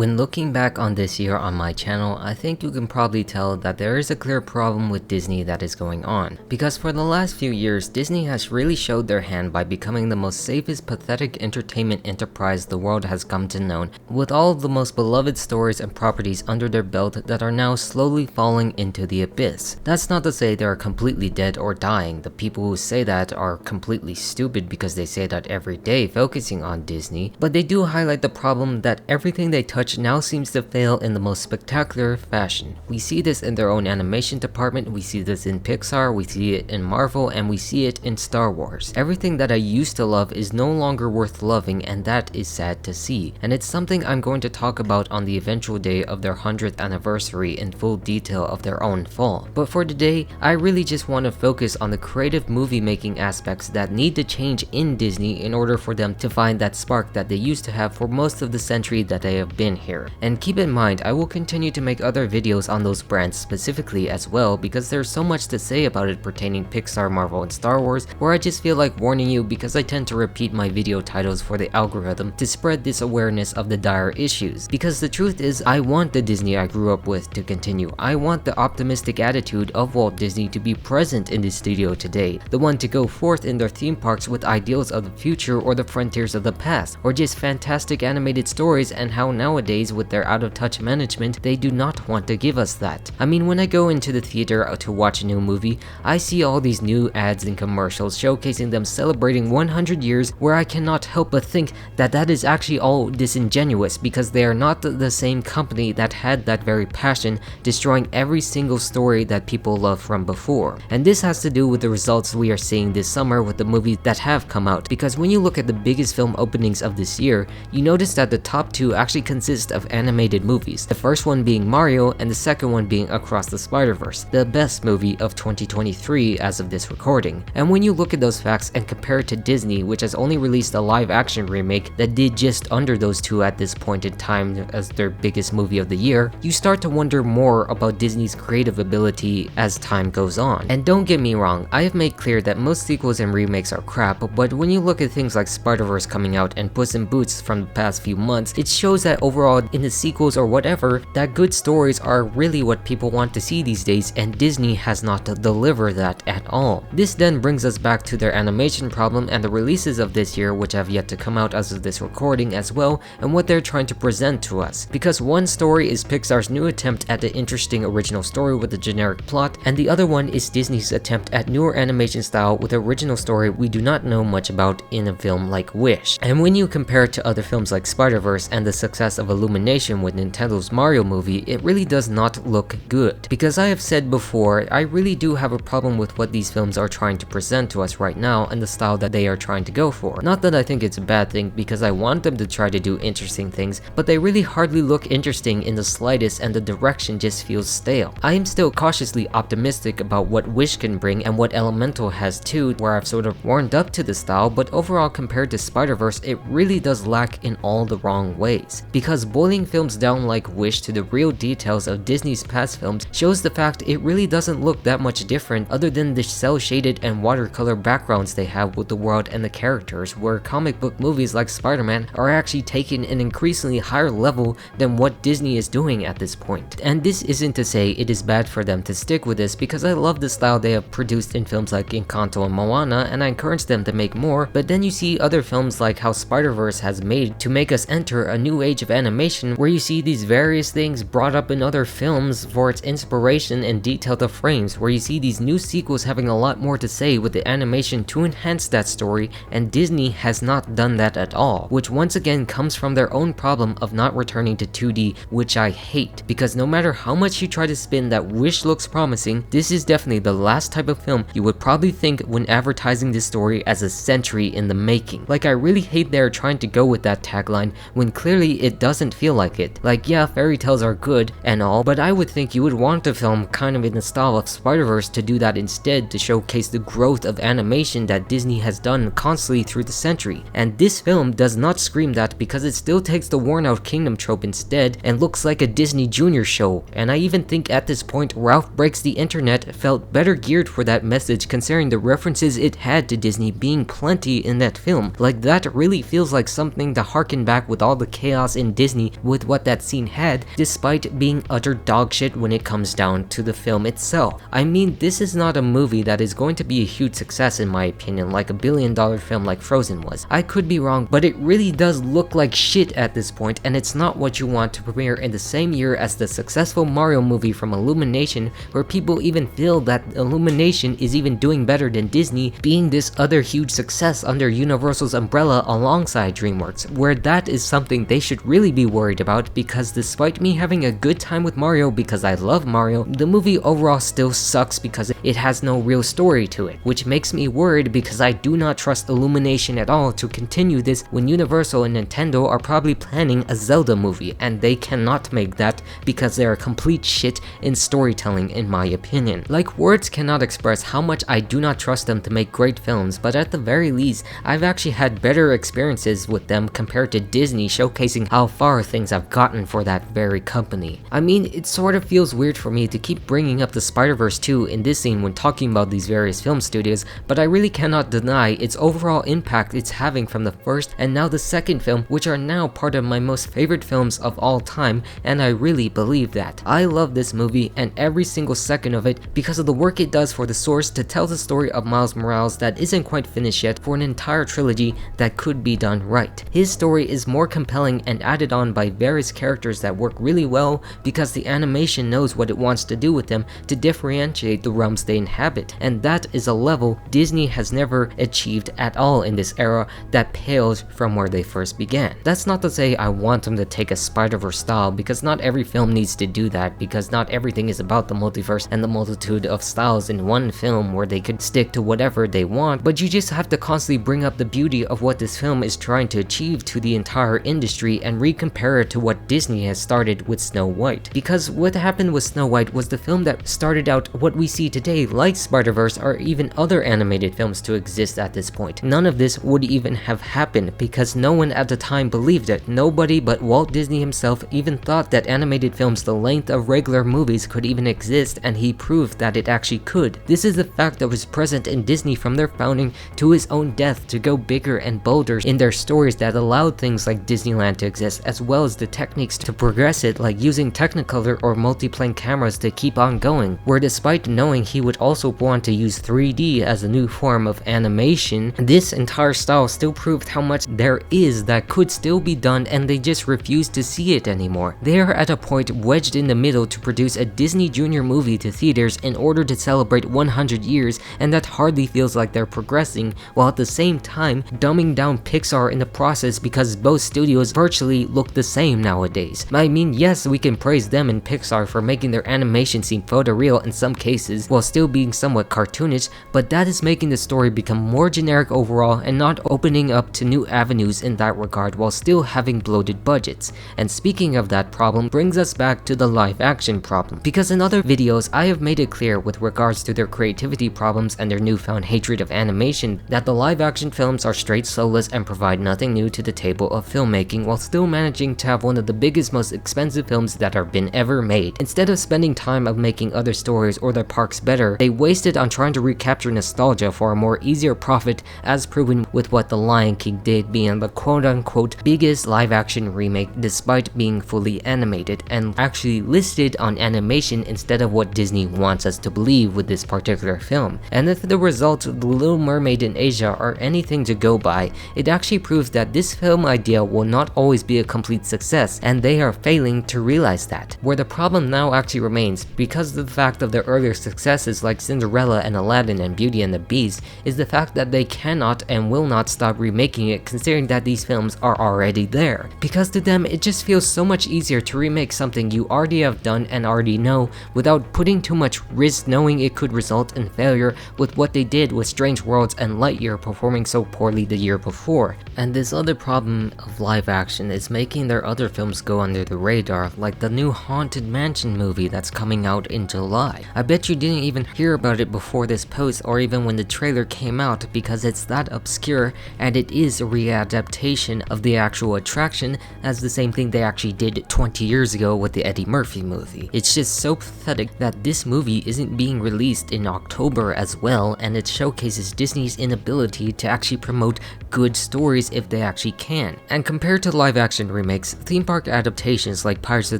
When looking back on this year on my channel, I think you can probably tell that there is a clear problem with Disney that is going on. Because for the last few years, Disney has really showed their hand by becoming the most safest, pathetic entertainment enterprise the world has come to know, with all of the most beloved stories and properties under their belt that are now slowly falling into the abyss. That's not to say they are completely dead or dying. The people who say that are completely stupid because they say that every day focusing on Disney, but they do highlight the problem that everything they touch now seems to fail in the most spectacular fashion. We see this in their own animation department, we see this in Pixar, we see it in Marvel, and we see it in Star Wars. Everything that I used to love is no longer worth loving, and that is sad to see. And it's something I'm going to talk about on the eventual day of their 100th anniversary in full detail of their own fall. But for today, I really just want to focus on the creative movie making aspects that need to change in Disney in order for them to find that spark that they used to have for most of the century that they have been here. And keep in mind, I will continue to make other videos on those brands specifically as well, because there's so much to say about it pertaining Pixar, Marvel, and Star Wars, where I just feel like warning you because I tend to repeat my video titles for the algorithm to spread this awareness of the dire issues. Because the truth is, I want the Disney I grew up with to continue. I want the optimistic attitude of Walt Disney to be present in the studio today, the one to go forth in their theme parks with ideals of the future or the frontiers of the past, or just fantastic animated stories, and how nowadays with their out-of-touch management, they do not want to give us that. I mean, when I go into the theater to watch a new movie, I see all these new ads and commercials showcasing them celebrating 100 years, where I cannot help but think that that is actually all disingenuous, because they are not the same company that had that very passion, destroying every single story that people love from before. And this has to do with the results we are seeing this summer with the movies that have come out, because when you look at the biggest film openings of this year, you notice that the top two actually consist of animated movies, the first one being Mario and the second one being Across the Spider-Verse, the best movie of 2023 as of this recording. And when you look at those facts and compare it to Disney, which has only released a live-action remake that did just under those two at this point in time as their biggest movie of the year, you start to wonder more about Disney's creative ability as time goes on. And don't get me wrong, I have made clear that most sequels and remakes are crap, but when you look at things like Spider-Verse coming out and Puss in Boots from the past few months, it shows that overall in the sequels or whatever, that good stories are really what people want to see these days, and Disney has not delivered that at all. This then brings us back to their animation problem and the releases of this year, which have yet to come out as of this recording as well, and what they're trying to present to us. Because one story is Pixar's new attempt at an interesting original story with a generic plot, and the other one is Disney's attempt at newer animation style with an original story we do not know much about in a film like Wish. And when you compare it to other films like Spider-Verse and the success of Illumination with Nintendo's Mario movie, it really does not look good. Because I have said before, I really do have a problem with what these films are trying to present to us right now and the style that they are trying to go for. Not that I think it's a bad thing, because I want them to try to do interesting things, but they really hardly look interesting in the slightest, and the direction just feels stale. I am still cautiously optimistic about what Wish can bring and what Elemental has too, where I've sort of warmed up to the style, but overall compared to Spider-Verse, it really does lack in all the wrong ways. Because boiling films down like Wish to the real details of Disney's past films shows the fact it really doesn't look that much different other than the cel-shaded and watercolor backgrounds they have with the world and the characters, where comic book movies like Spider-Man are actually taking an increasingly higher level than what Disney is doing at this point. And this isn't to say it is bad for them to stick with this, because I love the style they have produced in films like Encanto and Moana, and I encourage them to make more, but then you see other films like how Spider-Verse has made to make us enter a new age of animation, where you see these various things brought up in other films for its inspiration and detailed of frames, where you see these new sequels having a lot more to say with the animation to enhance that story, and Disney has not done that at all, which once again comes from their own problem of not returning to 2D, which I hate, because no matter how much you try to spin that Wish looks promising, this is definitely the last type of film you would probably think when advertising this story as a century in the making. Like, I really hate they're trying to go with that tagline when clearly it doesn't feel like it. Like, yeah, fairy tales are good and all, but I would think you would want a film kind of in the style of Spider-Verse to do that instead, to showcase the growth of animation that Disney has done constantly through the century. And this film does not scream that, because it still takes the worn out kingdom trope instead and looks like a Disney Junior show. And I even think at this point Ralph Breaks the Internet felt better geared for that message, considering the references it had to Disney being plenty in that film. Like, that really feels like something to harken back with all the chaos in Disney Disney with what that scene had, despite being utter dog shit when it comes down to the film itself. I mean, this is not a movie that is going to be a huge success in my opinion, like a billion-dollar film like Frozen was. I could be wrong, but it really does look like shit at this point, and it's not what you want to premiere in the same year as the successful Mario movie from Illumination, where people even feel that Illumination is even doing better than Disney, being this other huge success under Universal's umbrella alongside DreamWorks, where that is something they should really be worried about, because despite me having a good time with Mario because I love Mario, the movie overall still sucks because it has no real story to it, which makes me worried because I do not trust Illumination at all to continue this when Universal and Nintendo are probably planning a Zelda movie, and they cannot make that because they are complete shit in storytelling in my opinion. Like, words cannot express how much I do not trust them to make great films, but at the very least, I've actually had better experiences with them compared to Disney, showcasing how far things have gotten for that very company. I mean, it sort of feels weird for me to keep bringing up the Spider-Verse 2 in this scene when talking about these various film studios, but I really cannot deny its overall impact it's having from the first and now the second film, which are now part of my most favorite films of all time, and I really believe that. I love this movie and every single second of it because of the work it does for the source to tell the story of Miles Morales that isn't quite finished yet for an entire trilogy that could be done right. His story is more compelling and added on by various characters that work really well because the animation knows what it wants to do with them to differentiate the realms they inhabit, and that is a level Disney has never achieved at all in this era that pales from where they first began. That's not to say I want them to take a Spider-Verse style, because not every film needs to do that, because not everything is about the multiverse and the multitude of styles in one film where they could stick to whatever they want, but you just have to constantly bring up the beauty of what this film is trying to achieve to the entire industry and recompare it to what Disney has started with Snow White. Because what happened with Snow White was the film that started out what we see today, like Spider-Verse or even other animated films to exist at this point. None of this would even have happened because no one at the time believed it. Nobody but Walt Disney himself even thought that animated films the length of regular movies could even exist, and he proved that it actually could. This is the fact that was present in Disney from their founding to his own death, to go bigger and bolder in their stories that allowed things like Disneyland to exist, as well as the techniques to progress it, like using Technicolor or multiplane cameras to keep on going, where despite knowing he would also want to use 3D as a new form of animation, this entire style still proved how much there is that could still be done, and they just refused to see it anymore. They are at a point wedged in the middle to produce a Disney Junior movie to theaters in order to celebrate 100 years, and that hardly feels like they're progressing, while at the same time dumbing down Pixar in the process because both studios virtually look the same nowadays. I mean, yes, we can praise them and Pixar for making their animation seem photoreal in some cases while still being somewhat cartoonish, but that is making the story become more generic overall and not opening up to new avenues in that regard while still having bloated budgets. And speaking of that problem brings us back to the live action problem, because in other videos I have made it clear with regards to their creativity problems and their newfound hatred of animation that the live action films are straight soulless and provide nothing new to the table of filmmaking, while still managing to have one of the biggest, most expensive films that have been ever made. Instead of spending time of making other stories or their parks better, they wasted on trying to recapture nostalgia for a more easier profit, as proven with what The Lion King did, being the quote-unquote biggest live action remake despite being fully animated and actually listed on animation instead of what Disney wants us to believe with this particular film. And if the results of The Little Mermaid in Asia are anything to go by, it actually proves that this film idea will not always be a complete success, and they are failing to realize that. Where the problem now actually remains, because of the fact of their earlier successes like Cinderella and Aladdin and Beauty and the Beast, is the fact that they cannot and will not stop remaking it, considering that these films are already there. Because to them it just feels so much easier to remake something you already have done and already know without putting too much risk, knowing it could result in failure, with what they did with Strange Worlds and Lightyear performing so poorly the year before. And this other problem of live action is making their other films go under the radar, like the new Haunted Mansion movie that's coming out in July. I bet you didn't even hear about it before this post or even when the trailer came out, because it's that obscure and it is a readaptation of the actual attraction as the same thing they actually did 20 years ago with the Eddie Murphy movie. It's just so pathetic that this movie isn't being released in October as well, and it showcases Disney's inability to actually promote good stories if they actually can. And compared to live action remakes, theme park adaptations like Pirates of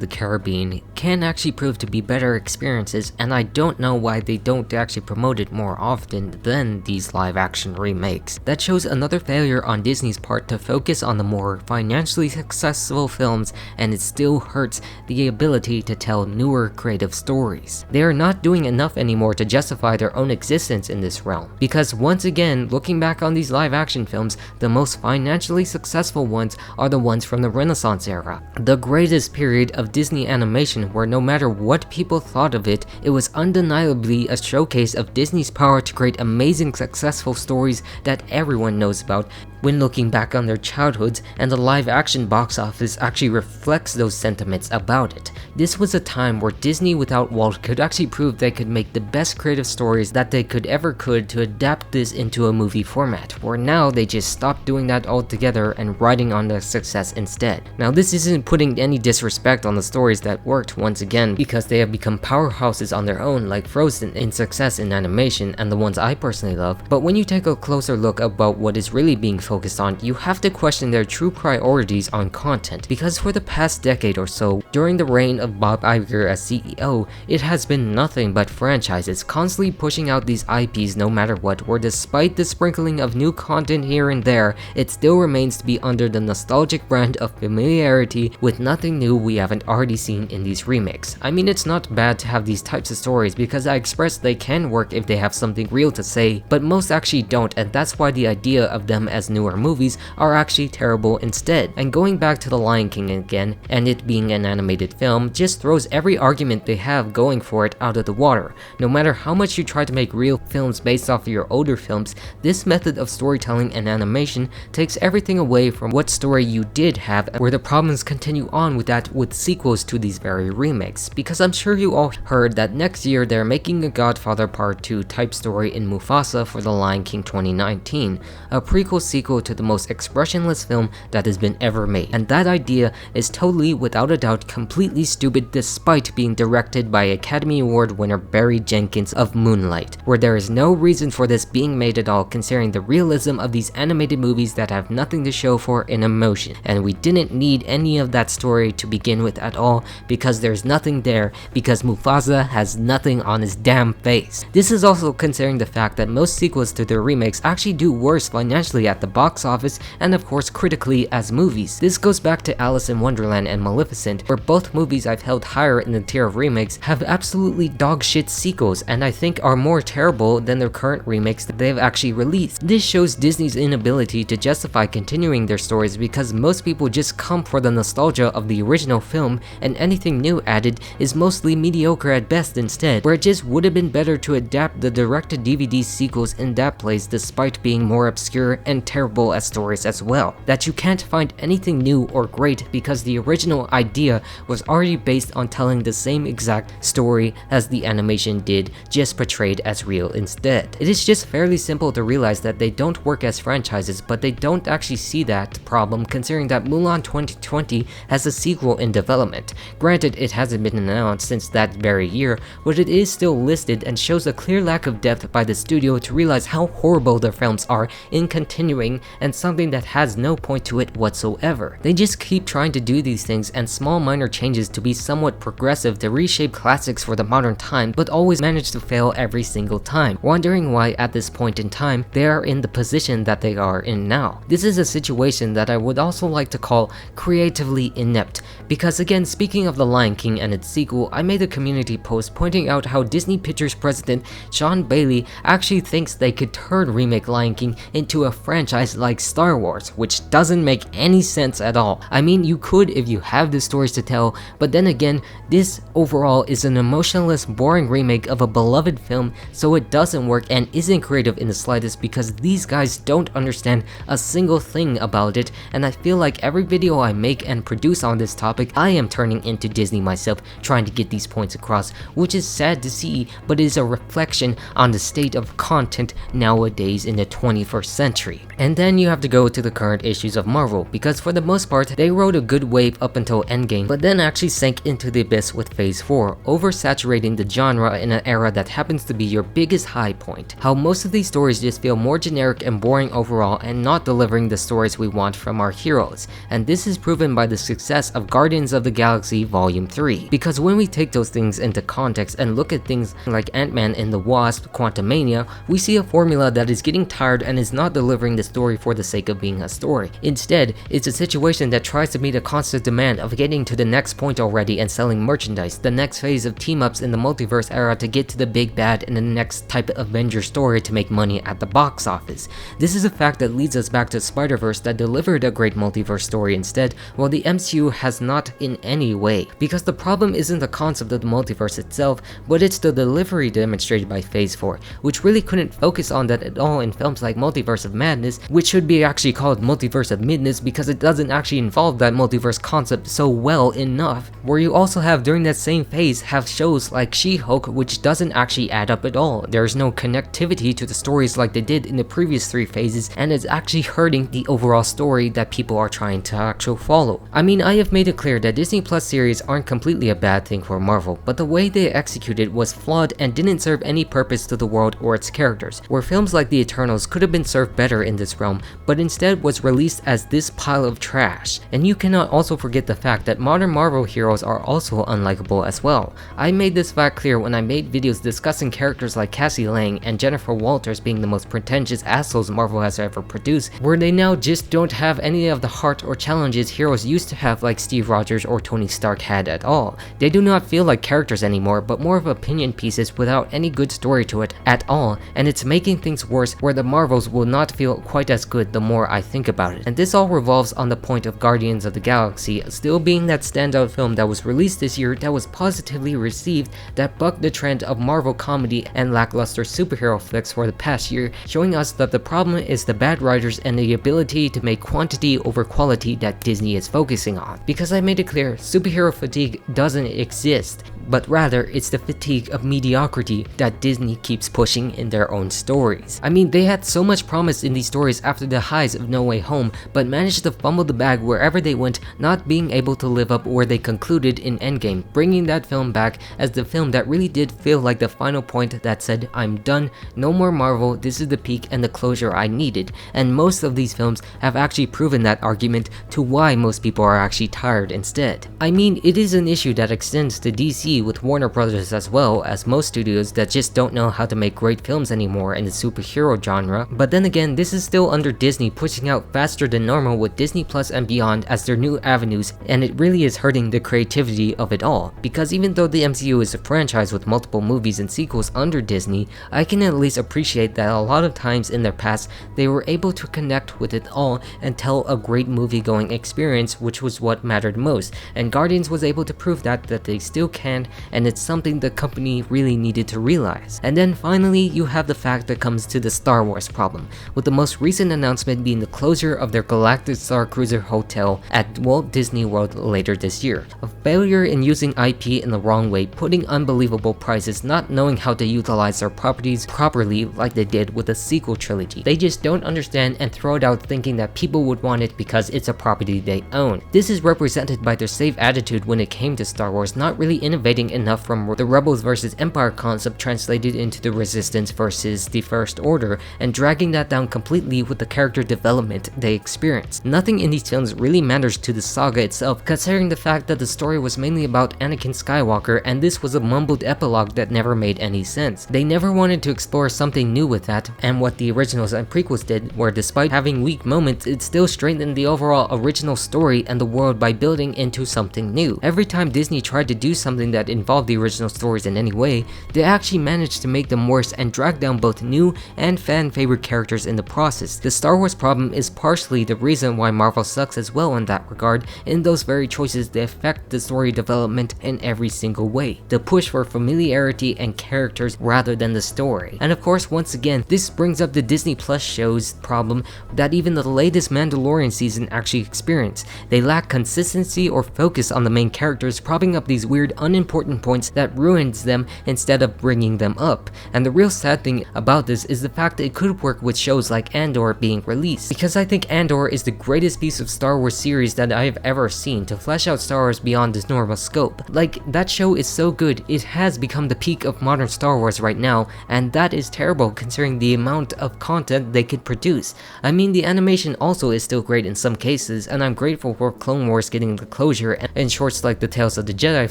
the Caribbean can actually prove to be better experiences, and I don't know why they don't actually promote it more often than these live action remakes. That shows another failure on Disney's part to focus on the more financially successful films, and it still hurts the ability to tell newer creative stories. They are not doing enough anymore to justify their own existence in this realm, because once again, looking back on these live action films, the most financially successful ones are the ones from the Renaissance era, the greatest period of Disney animation, where no matter what people thought of it, it was undeniably a showcase of Disney's power to create amazing successful stories that everyone knows about when looking back on their childhoods, and the live action box office actually reflects those sentiments about it. This was a time where Disney without Walt could actually prove they could make the best creative stories that they could to adapt this into a movie format, where now they just stopped doing that altogether and riding on their success instead. Now this isn't putting any disrespect on the stories that worked once again, because they have become powerhouses on their own, like Frozen in success in animation and the ones I personally love, but when you take a closer look about what is really being focused on, you have to question their true priorities on content, because for the past decade or so, during the reign of Bob Iger as CEO, it has been nothing but franchises constantly pushing out these IPs no matter what, where despite the sprinkling of new content here and there, it still remains to be under the nostalgic brand of familiarity with nothing new we haven't already seen in these remakes. I mean, it's not bad to have these types of stories, because I express they can work if they have something real to say, but most actually don't, and that's why the idea of them as newer movies are actually terrible instead. And going back to The Lion King again, and it being an animated film, just throws every argument they have going for it out of the water. No matter how much you try to make real films based off of your older films, this method of storytelling and animation takes everything away from what story you did have, where the problems continue on with that with sequels to these very remakes. Because I'm sure you all heard that next year they're making a Godfather Part 2 type story in Mufasa for The Lion King 2019, a prequel sequel to the most expressionless film that has been ever made. And that idea is totally, without a doubt, completely stupid, despite being directed by Academy Award winner Barry Jenkins of Moonlight, where there is no reason for this being made at all, considering the realism of these animated movies that have nothing to show for in emotion. And we didn't need any of that story to begin with at all, because there's nothing there, because Mufasa has nothing on his damn face. This is also considering the fact that most sequels to their remakes actually do worse financially at the box office, and of course critically as movies. This goes back to Alice in Wonderland and Maleficent, where both movies I've held higher in the tier of remakes have absolutely dog shit sequels, and I think are more terrible than their current remakes that they've actually released. This shows Disney's inability to justify continuing their stories, because most people just come for the nostalgia of the original film, and anything new added is mostly mediocre at best instead, where it just would have been better to adapt the direct-to-DVD sequels in that place, despite being more obscure and terrible as stories as well. That you can't find anything new or great, because the original idea was already based on telling the same exact story as the animation did, just portrayed as real instead. It is just fairly simple to realize that they don't work as franchises, but they don't actually see that problem, considering that Mulan 2020 has a sequel in development. Granted, it hasn't been announced since that very year, but it is still listed and shows a clear lack of depth by the studio to realize how horrible their films are in continuing, and something that has no point to it whatsoever. They just keep trying to do these things and small minor changes to be somewhat progressive to reshape classics for the modern time, but always manage to fail every single time, wondering why at this point in time they are in the position that they are in now. This is a situation that I would also like to call creatively inept, because again, speaking of The Lion King and its sequel, I made a community post pointing out how Disney Pictures president Sean Bailey actually thinks they could turn remake Lion King into a franchise like Star Wars, which doesn't make any sense at all. I mean, you could if you have the stories to tell, but then again, this overall is an emotionless, boring remake of a beloved film, so it doesn't work and isn't creative in the slightest, because these guys don't understand a single thing about it, and I feel like every video I make and produce on this topic, I am turning into Disney myself, trying to get these points across, which is sad to see, but is a reflection on the state of content nowadays in the 21st century. And And then you have to go to the current issues of Marvel, because for the most part, they rode a good wave up until Endgame, but then actually sank into the abyss with Phase 4, oversaturating the genre in an era that happens to be your biggest high point. How most of these stories just feel more generic and boring overall and not delivering the stories we want from our heroes, and this is proven by the success of Guardians of the Galaxy Volume 3. Because when we take those things into context and look at things like Ant-Man and the Wasp, Quantumania, we see a formula that is getting tired and is not delivering the story for the sake of being a story. Instead, it's a situation that tries to meet a constant demand of getting to the next point already and selling merchandise, the next phase of team-ups in the multiverse era to get to the big bad in the next type of Avenger story to make money at the box office. This is a fact that leads us back to Spider-Verse that delivered a great multiverse story instead, while the MCU has not in any way. Because the problem isn't the concept of the multiverse itself, but it's the delivery demonstrated by Phase 4, which really couldn't focus on that at all in films like Multiverse of Madness, which should be actually called Multiverse of Midness because it doesn't actually involve that multiverse concept so well enough, where you also have during that same phase have shows like She-Hulk which doesn't actually add up at all. There's no connectivity to the stories like they did in the previous 3 phases, and it's actually hurting the overall story that people are trying to actually follow. I mean, I have made it clear that Disney Plus series aren't completely a bad thing for Marvel, but the way they executed was flawed and didn't serve any purpose to the world or its characters, where films like The Eternals could have been served better in this realm, but instead was released as this pile of trash. And you cannot also forget the fact that modern Marvel heroes are also unlikable as well. I made this fact clear when I made videos discussing characters like Cassie Lang and Jennifer Walters being the most pretentious assholes Marvel has ever produced, where they now just don't have any of the heart or challenges heroes used to have like Steve Rogers or Tony Stark had at all. They do not feel like characters anymore, but more of opinion pieces without any good story to it at all, and it's making things worse where the Marvels will not feel quite as good the more I think about it. And this all revolves on the point of Guardians of the Galaxy still being that standout film that was released this year that was positively received, that bucked the trend of Marvel comedy and lackluster superhero flicks for the past year, showing us that the problem is the bad writers and the ability to make quantity over quality that Disney is focusing on. Because I made it clear, superhero fatigue doesn't exist, but rather it's the fatigue of mediocrity that Disney keeps pushing in their own stories. I mean, they had so much promise in these stories after the highs of No Way Home, but managed to fumble the bag wherever they went, not being able to live up where they concluded in Endgame, bringing that film back as the film that really did feel like the final point that said, I'm done, no more Marvel, this is the peak and the closure I needed. And most of these films have actually proven that argument to why most people are actually tired instead. I mean, it is an issue that extends to DC with Warner Brothers as well as most studios that just don't know how to make great films anymore in the superhero genre, but then again, this is still under Disney pushing out faster than normal with Disney Plus and beyond as their new avenues, and it really is hurting the creativity of it all. Because even though the MCU is a franchise with multiple movies and sequels under Disney, I can at least appreciate that a lot of times in their past, they were able to connect with it all and tell a great movie-going experience, which was what mattered most, and Guardians was able to prove that they still can, and it's something the company really needed to realize. And then finally, you have the fact that comes to the Star Wars problem, with the most recent announcement being the closure of their Galactic Star Cruiser Hotel at Walt Disney World later this year. A failure in using IP in the wrong way, putting unbelievable prices, not knowing how to utilize their properties properly like they did with the sequel trilogy. They just don't understand and throw it out thinking that people would want it because it's a property they own. This is represented by their safe attitude when it came to Star Wars, not really innovating enough from the Rebels versus Empire concept translated into the Resistance versus the First Order, and dragging that down completely with the character development they experienced. Nothing in these films really matters to the saga itself, considering the fact that the story was mainly about Anakin Skywalker, and this was a mumbled epilogue that never made any sense. They never wanted to explore something new with that, and what the originals and prequels did, where despite having weak moments, it still strengthened the overall original story and the world by building into something new. Every time Disney tried to do something that involved the original stories in any way, they actually managed to make them worse and drag down both new and fan favorite characters in the process. The Star Wars problem is partially the reason why Marvel sucks as well in that regard, in those very choices that affect the story development in every single way. The push for familiarity and characters rather than the story. And of course, once again, this brings up the Disney Plus shows problem that even the latest Mandalorian season actually experienced. They lack consistency or focus on the main characters, propping up these weird unimportant important points that ruins them instead of bringing them up. And the real sad thing about this is the fact that it could work with shows like Andor being released, because I think Andor is the greatest piece of Star Wars series that I have ever seen to flesh out Star Wars beyond its normal scope. Like, that show is so good, it has become the peak of modern Star Wars right now, and that is terrible considering the amount of content they could produce. I mean, the animation also is still great in some cases, and I'm grateful for Clone Wars getting the closure and shorts like the Tales of the Jedi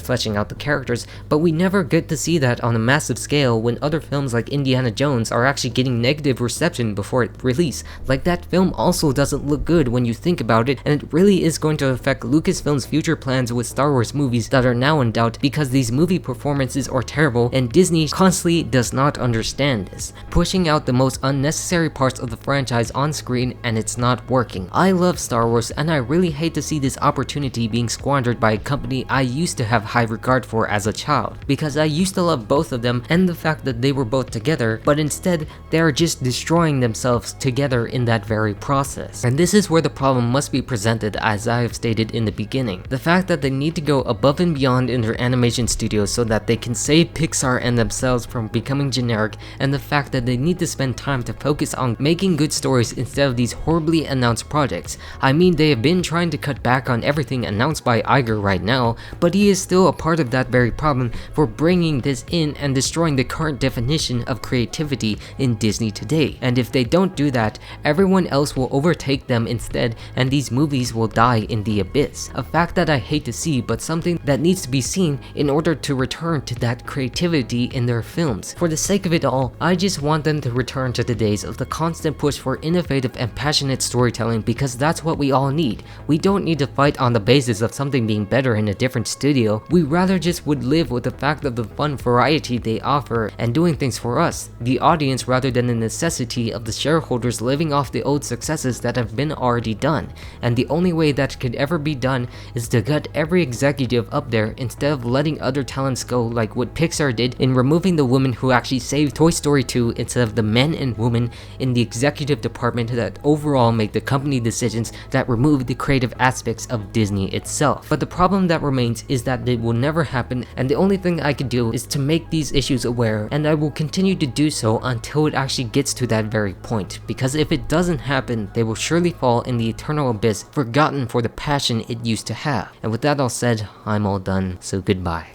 fleshing out the characters, but we never get to see that on a massive scale when other films like Indiana Jones are actually getting negative reception before it release. Like, that film also doesn't look good when you think about it, and it really is going to affect Lucasfilm's future plans with Star Wars movies that are now in doubt because these movie performances are terrible, and Disney constantly does not understand this, pushing out the most unnecessary parts of the franchise on screen, and it's not working. I love Star Wars, and I really hate to see this opportunity being squandered by a company I used to have high regard for as a child, because I used to love both of them and the fact that they were both together, but instead they are just destroying themselves together in that very process. And this is where the problem must be presented, as I have stated in the beginning. The fact that they need to go above and beyond in their animation studios so that they can save Pixar and themselves from becoming generic, and the fact that they need to spend time to focus on making good stories instead of these horribly announced projects. I mean, they have been trying to cut back on everything announced by Iger right now, but he is still a part of that very problem for bringing this in and destroying the current definition of creativity in Disney today. And if they don't do that, everyone else will overtake them instead, and these movies will die in the abyss. A fact that I hate to see, but something that needs to be seen in order to return to that creativity in their films. For the sake of it all, I just want them to return to the days of the constant push for innovative and passionate storytelling, because that's what we all need. We don't need to fight on the basis of something being better in a different studio. We rather just would live with the fact of the fun variety they offer and doing things for us, the audience, rather than the necessity of the shareholders living off the old successes that have been already done. And the only way that could ever be done is to gut every executive up there instead of letting other talents go, like what Pixar did in removing the woman who actually saved Toy Story 2 instead of the men and women in the executive department that overall make the company decisions that remove the creative aspects of Disney itself. But the problem that remains is that it will never happen, and the only thing I can do is to make these issues aware, and I will continue to do so until it actually gets to that very point, because if it doesn't happen, they will surely fall in the eternal abyss, forgotten for the passion it used to have. And with that all said, I'm all done, so goodbye.